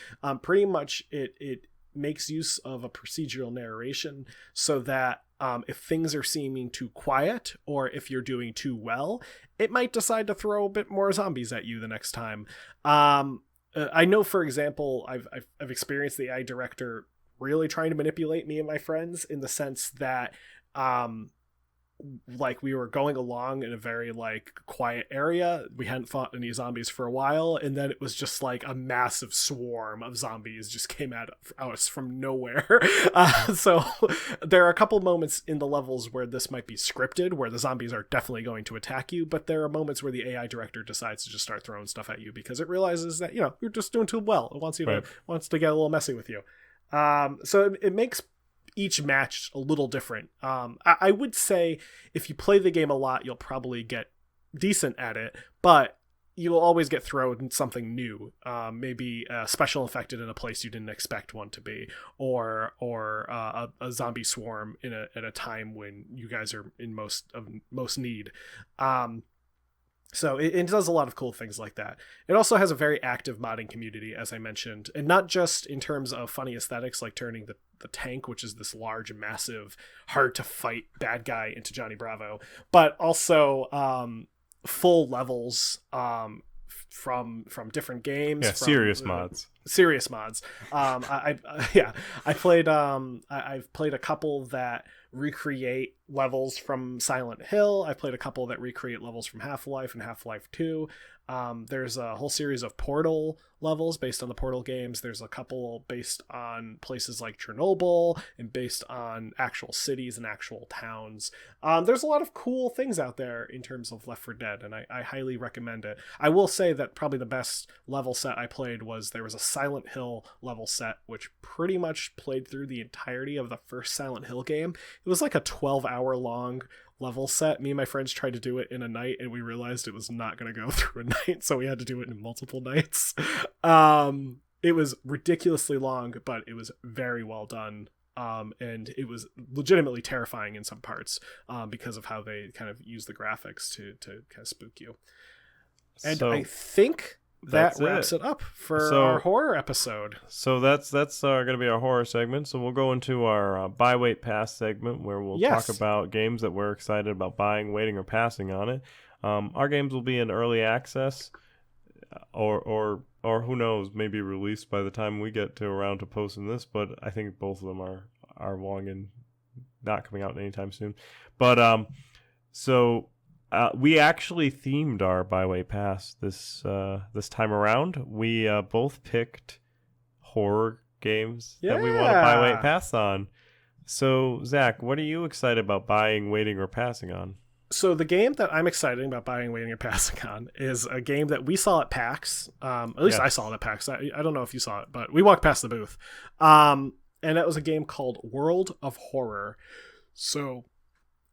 Speaker 2: Pretty much it makes use of a procedural narration so that if things are seeming too quiet or if you're doing too well, it might decide to throw a bit more zombies at you the next time. I know, for example, I've experienced the AI director really trying to manipulate me and my friends in the sense that like we were going along in a very like quiet area. We hadn't fought any zombies for a while, and then it was just like a massive swarm of zombies just came at us from nowhere. So there are a couple moments in the levels where this might be scripted, where the zombies are definitely going to attack you, but there are moments where the AI director decides to just start throwing stuff at you because it realizes that, you know, you're just doing too well. It wants to get a little messy with you. So it makes each match a little different. I would say if you play the game a lot, you'll probably get decent at it, but you'll always get thrown something new. Maybe a special infected in a place you didn't expect one to be, or a zombie swarm at a time when you guys are in most need. So it does a lot of cool things like that. It also has a very active modding community, as I mentioned, and not just in terms of funny aesthetics, like turning the tank, which is this large, massive, hard to fight bad guy, into Johnny Bravo, but also full levels from different games.
Speaker 1: Yeah, serious mods.
Speaker 2: Serious mods. I played I've played a couple that recreate levels from Silent Hill. I've played a couple that recreate levels from Half-Life and Half-Life 2. There's a whole series of Portal levels based on the Portal games. There's a couple based on places like Chernobyl and based on actual cities and actual towns. There's a lot of cool things out there in terms of Left 4 Dead, and I highly recommend it. I will say that probably the best level set I played there was a Silent Hill level set, which pretty much played through the entirety of the first Silent Hill game. It was like a 12-hour long level set. Me and my friends tried to do it in a night, and we realized it was not going to go through a night, so we had to do it in multiple nights. It was ridiculously long, but it was very well done. And it was legitimately terrifying in some parts because of how they kind of use the graphics to kind of spook you. And so, I think that wraps it up for our horror episode.
Speaker 1: So that's going to be our horror segment. So we'll go into our buy, wait, pass segment, where we'll talk about games that we're excited about buying, waiting, or passing on it. Our games will be in early access, or who knows, maybe released by the time we get around to posting this. But I think both of them are long and not coming out anytime soon. But we actually themed our buy, wait, pass this time around. We both picked horror games that we want to buy, wait, pass on. So Zach, what are you excited about buying, waiting, or passing on?
Speaker 2: So the game that I'm excited about buying, waiting, or passing on is a game that we saw at PAX. At least I saw it at PAX. I don't know if you saw it, but we walked past the booth. And it was a game called World of Horror. So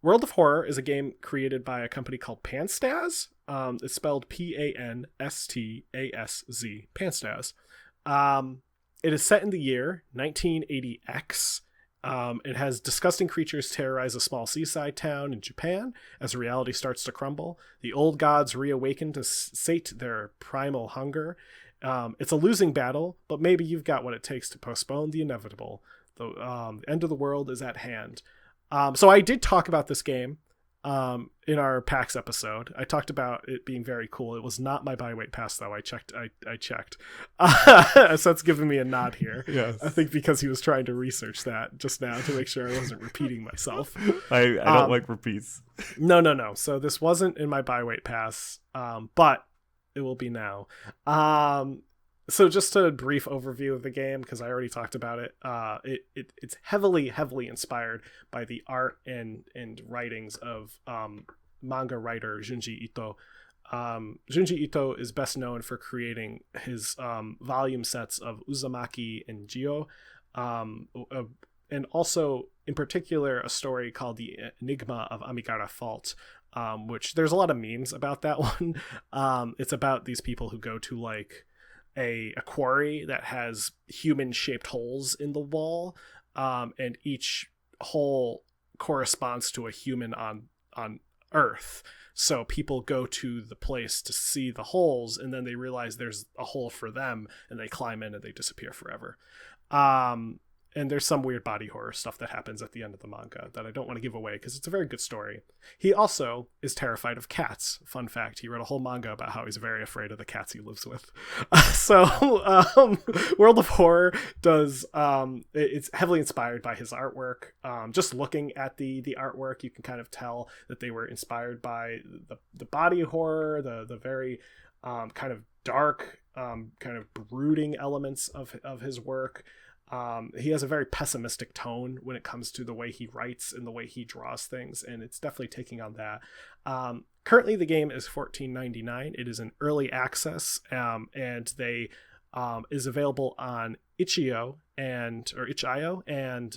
Speaker 2: World of Horror is a game created by a company called Panstaz. It's spelled Panstaz, Panstaz. It is set in the year 1980X. It has disgusting creatures terrorize a small seaside town in Japan as reality starts to crumble. The old gods reawaken to sate their primal hunger. It's a losing battle, but maybe you've got what it takes to postpone the inevitable. The end of the world is at hand. So I did talk about this game in our PAX episode. I talked about it being very cool. It was not my buy, wait, pass, though. I checked. So that's giving me a nod here.
Speaker 1: Yes.
Speaker 2: I think because he was trying to research that just now to make sure I wasn't repeating myself.
Speaker 1: I don't like repeats.
Speaker 2: No. So this wasn't in my buy, wait, pass, but it will be now. So just a brief overview of the game, because I already talked about it. It's heavily inspired by the art and writings of manga writer Junji Ito. Junji Ito is best known for creating his volume sets of Uzumaki and Jio, and also in particular a story called The Enigma of Amigara Fault, which there's a lot of memes about that one. It's about these people who go to like a quarry that has human-shaped holes in the wall, and each hole corresponds to a human on Earth. So people go to the place to see the holes, and then they realize there's a hole for them, and they climb in and they disappear forever. And there's some weird body horror stuff that happens at the end of the manga that I don't want to give away because it's a very good story. He also is terrified of cats. Fun fact, he wrote a whole manga about how he's very afraid of the cats he lives with. World of Horror does, it's heavily inspired by his artwork. Just looking at the artwork, you can kind of tell that they were inspired by the body horror, the very kind of dark, kind of brooding elements of his work. He has a very pessimistic tone when it comes to the way he writes and the way he draws things, and it's definitely taking on that. Currently, the game is $14.99. It is in early access, and they is available on itch.io and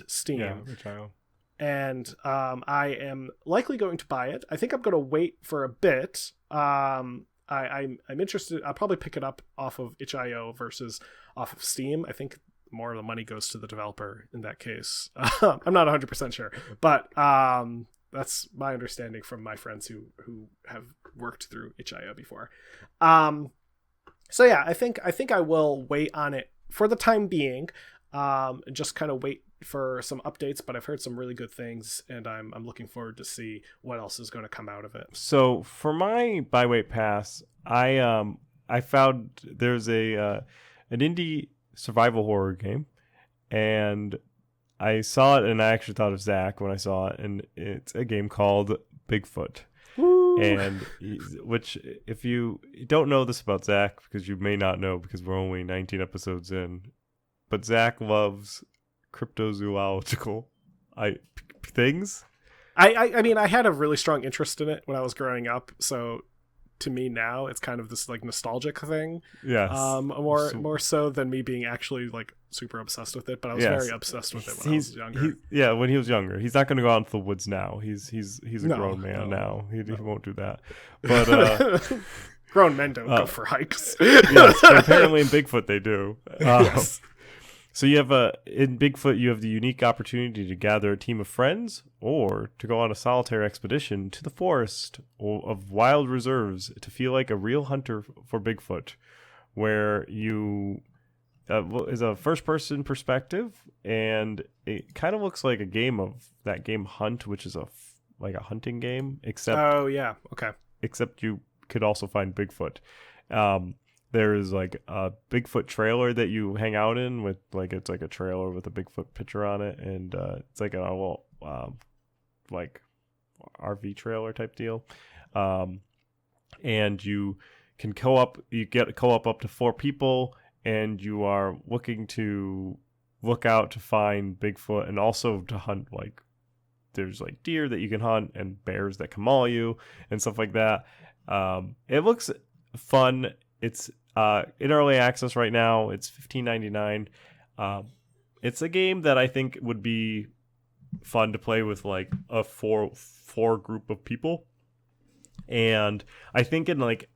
Speaker 2: Steam.
Speaker 1: Yeah, itch.io.
Speaker 2: And I am likely going to buy it. I think I'm going to wait for a bit. I'm interested. I'll probably pick it up off of itch.io versus off of Steam. I think more of the money goes to the developer in that case. I'm not 100% sure, but that's my understanding from my friends who have worked through itch.io before. So yeah, I think I will wait on it for the time being. Just kind of wait for some updates, but I've heard some really good things, and I'm looking forward to see what else is going to come out of it.
Speaker 1: So for my buy wait pass, I found there's an indie survival horror game, and I saw it, and I actually thought of Zach when I saw it, and it's a game called Bigfoot.
Speaker 2: Woo!
Speaker 1: And which, if you don't know this about Zach, because you may not know because we're only 19 episodes in, but Zach loves cryptozoological things.
Speaker 2: I mean, I had a really strong interest in it when I was growing up, so to me now it's kind of this like nostalgic thing.
Speaker 1: Yes.
Speaker 2: More so than me being actually like super obsessed with it, but I was very obsessed with it when I was younger.
Speaker 1: When he was younger. He's not going to go out into the woods now. He's a grown man now. He won't do that. But
Speaker 2: grown men don't go for hikes.
Speaker 1: Yes, but apparently in Bigfoot they do.
Speaker 2: Yes.
Speaker 1: So you have in Bigfoot, you have the unique opportunity to gather a team of friends or to go on a solitary expedition to the forest of wild reserves to feel like a real hunter for Bigfoot, where you is a first-person perspective, and it kind of looks like a game of that game Hunt, which is like a hunting game, except except you could also find Bigfoot. There's like a Bigfoot trailer that you hang out in with, like, it's like a trailer with a Bigfoot picture on it, and it's like a little like RV trailer type deal. And you can get co-op up to 4 people, and you are looking to look out to find Bigfoot, and also to hunt, like, there's like deer that you can hunt and bears that can maul you and stuff like that. It looks fun. It's in early access right now. It's $15.99. It's a game that I think would be fun to play with like a four group of people. And I think in like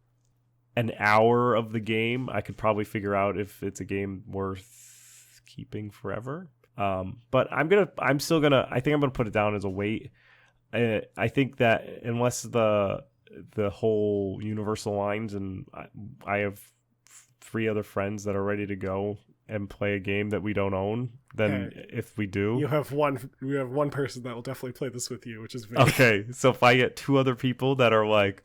Speaker 1: an hour of the game, I could probably figure out if it's a game worth keeping forever. But I think I'm gonna put it down as a wait. I think that unless the whole universe aligns, and I have 3 other friends that are ready to go and play a game that we don't own, then if we do,
Speaker 2: you have one person that will definitely play this with you, which is me.
Speaker 1: Okay. So if I get 2 other people that are like,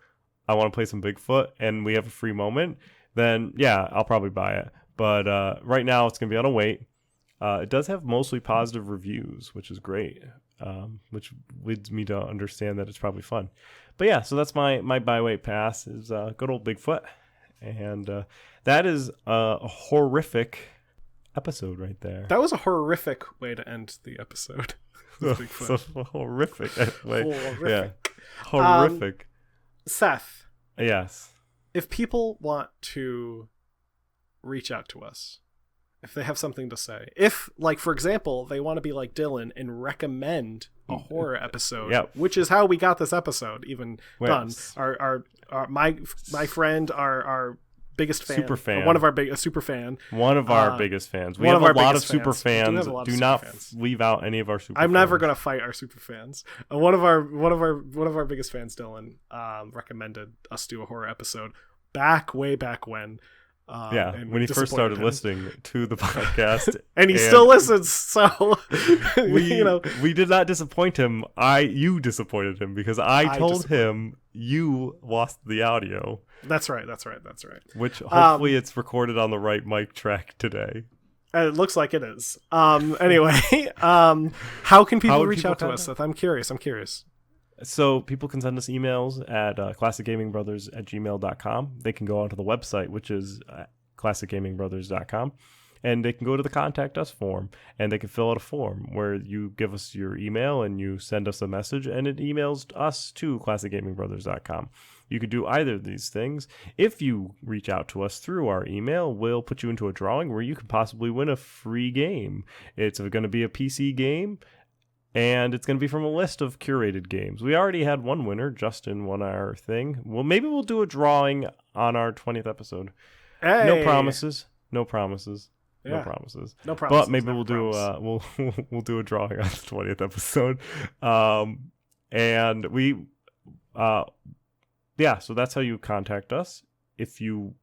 Speaker 1: I want to play some Bigfoot, and we have a free moment, then yeah, I'll probably buy it. But right now it's gonna be on a wait. It does have mostly positive reviews, which is great, which leads me to understand that it's probably fun. But yeah, so that's my buy wait pass is good old Bigfoot. And that is a horrific episode right there.
Speaker 2: That was a horrific way to end the episode.
Speaker 1: So horrific way.
Speaker 2: Horrific.
Speaker 1: Yeah. Horrific.
Speaker 2: Seth.
Speaker 1: Yes.
Speaker 2: If people want to reach out to us, if they have something to say, if, like, for example, they want to be like Dylan and recommend a horror episode, which is how we got this episode even done. My friend, our biggest fan,
Speaker 1: super fan,
Speaker 2: one of our a super fan,
Speaker 1: one of our biggest fans. We have a lot of super fans. Do not leave out any of our super.
Speaker 2: I'm never gonna fight our super fans. One of our biggest fans, Dylan, recommended us do a horror episode way back when.
Speaker 1: When he first started listening to the podcast,
Speaker 2: and he still listens. So
Speaker 1: we did not disappoint him. You disappointed him because I told him you lost the audio.
Speaker 2: That's right.
Speaker 1: Which hopefully it's recorded on the right mic track today.
Speaker 2: It looks like it is. Anyway, how can people reach out to us, Seth? I'm curious.
Speaker 1: So people can send us emails at classicgamingbrothers@gmail.com. They can go onto the website, which is classicgamingbrothers.com. and they can go to the Contact Us form, and they can fill out a form where you give us your email and you send us a message, and it emails us to classicgamingbrothers.com. You could do either of these things. If you reach out to us through our email, we'll put you into a drawing where you could possibly win a free game. It's going to be a PC game, and it's going to be from a list of curated games. We already had one winner. Justin won our thing. Well, maybe we'll do a drawing on our 20th episode.
Speaker 2: Hey.
Speaker 1: No promises. No promises.
Speaker 2: Yeah.
Speaker 1: No promises.
Speaker 2: No promises.
Speaker 1: But maybe we'll do we'll do a drawing on the 20th episode. And we yeah, so that's how you contact us. If you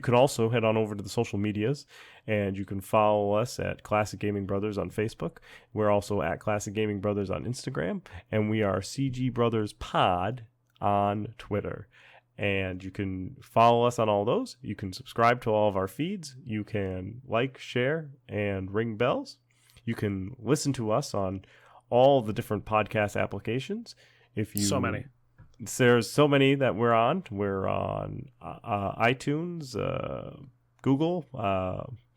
Speaker 1: can also head on over to the social medias, and you can follow us at Classic Gaming Brothers on Facebook. We're also at Classic Gaming Brothers on Instagram, and we are CG Brothers Pod on Twitter. And you can follow us on all those. You can subscribe to all of our feeds. You can like, share, and ring bells. You can listen to us on all the different podcast applications.
Speaker 2: So many.
Speaker 1: There's so many that we're on. We're on iTunes, Google,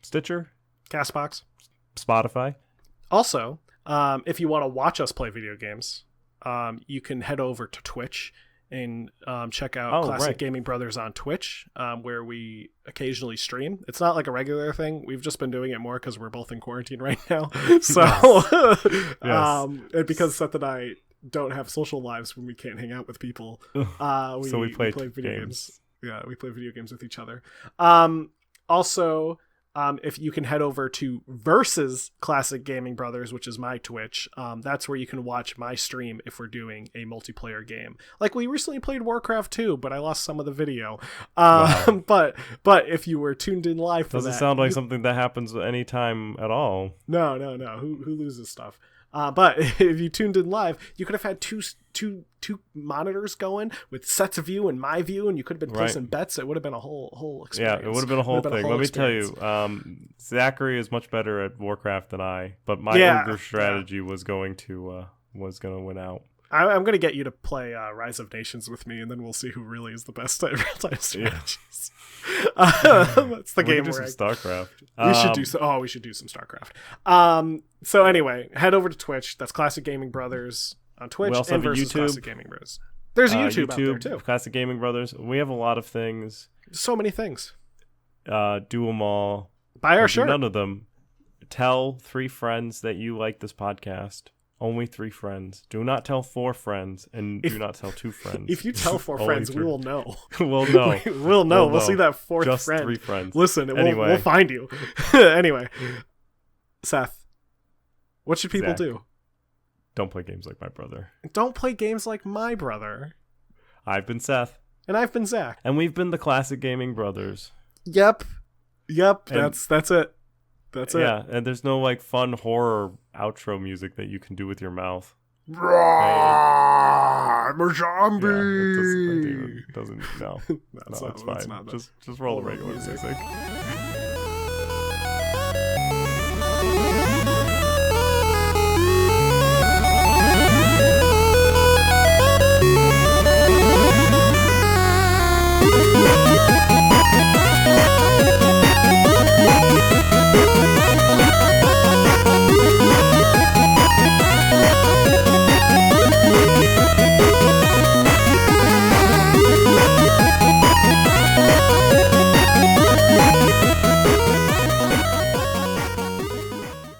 Speaker 1: Stitcher,
Speaker 2: Castbox,
Speaker 1: Spotify.
Speaker 2: Also, if you want to watch us play video games, you can head over to Twitch and check out Classic Gaming Brothers on Twitch, where we occasionally stream. It's not like a regular thing. We've just been doing it more because we're both in quarantine right now. So,
Speaker 1: Yes.
Speaker 2: And because Seth and I don't have social lives when we can't hang out with people, we play video games. Yeah, we play video games with each other. Also, if you can head over to Versus Classic Gaming Brothers, which is my Twitch, that's where you can watch my stream if we're doing a multiplayer game. Like, we recently played Warcraft 2, but I lost some of the video.
Speaker 1: Wow.
Speaker 2: But if you were tuned in live for
Speaker 1: Doesn't
Speaker 2: that,
Speaker 1: sound like something that happens anytime at all.
Speaker 2: No. Who loses stuff? But if you tuned in live, you could have had two monitors going with Seth's view and my view, and you could have been placing bets. It would have been a whole experience.
Speaker 1: Yeah, it would have been a whole thing. Let me tell you, Zachary is much better at Warcraft than I, but my ogre strategy was going to win out.
Speaker 2: I'm going to get you to play Rise of Nations with me, and then we'll see who really is the best at real-time strategies. That's the game.
Speaker 1: We should do some StarCraft.
Speaker 2: We should do some StarCraft. So anyway, head over to Twitch. That's Classic Gaming Brothers on Twitch.
Speaker 1: We also
Speaker 2: and
Speaker 1: have a
Speaker 2: Versus
Speaker 1: YouTube.
Speaker 2: Classic Gaming Brothers. There's a YouTube out there too.
Speaker 1: Classic Gaming Brothers. We have a lot of things.
Speaker 2: So many things.
Speaker 1: Do them all.
Speaker 2: Buy our shirt.
Speaker 1: None of them. Tell 3 friends that you like this podcast. Only 3 friends. Do not tell 4 friends, and do not tell 2 friends.
Speaker 2: If you tell 4 friends, 3. We will know.
Speaker 1: We'll know.
Speaker 2: We'll know. We'll see that 4th
Speaker 1: Just
Speaker 2: friend.
Speaker 1: 3 friends.
Speaker 2: Listen, we'll find you. Anyway, Seth, what should people do?
Speaker 1: Don't play games like my brother.
Speaker 2: Don't play games like my brother.
Speaker 1: I've been Seth.
Speaker 2: And I've been Zach.
Speaker 1: And we've been the Classic Gaming Brothers.
Speaker 2: Yep. That's it. That's it.
Speaker 1: Yeah, and there's no like fun horror outro music that you can do with your mouth.
Speaker 2: I'm a zombie.
Speaker 1: Yeah, it doesn't no,
Speaker 2: That's
Speaker 1: it's fine.
Speaker 2: not
Speaker 1: Just roll the regular music.